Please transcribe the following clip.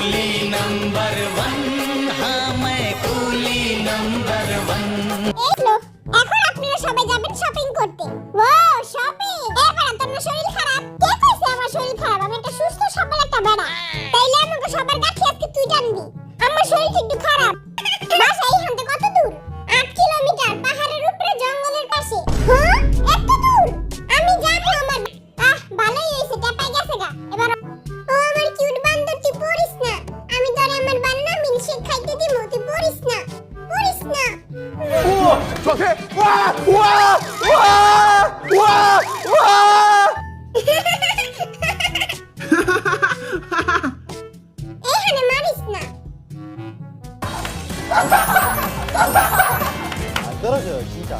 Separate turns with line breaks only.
Coolie number 1, हाँ मैं coolie number 1।
এখন আপনারা সবাই যাবেন শপিং করতে। ও শপিং, এবার তোমার শরীর খারাপ? কে কইছে আমার শরীর খারাপ? আমি একটা সুস্থ সবল একটা বেড়া। তাইলে আমাকে সবার কাছে আজকে তুই জানবি আমার শরীর একটু খারাপ। বাসা এইখান থেকে কত দূর? 8 কিলোমিটার, পাহাড়ের উপরে জঙ্গলের পাশে। হ্যাঁ এত দূর? আমি যাবো আমার। ভালোই হইছে, টেপাই গেছে গা। এবার ও আমার কিউট বান্দরটি, পড়িস না। আমি তোরে আমার বান্না মিল্কশেক খাইতে দিমু, তুই পড়িস না। পড়িস না।
Okay.
এখানে মারিস না।
떨어져요 진짜.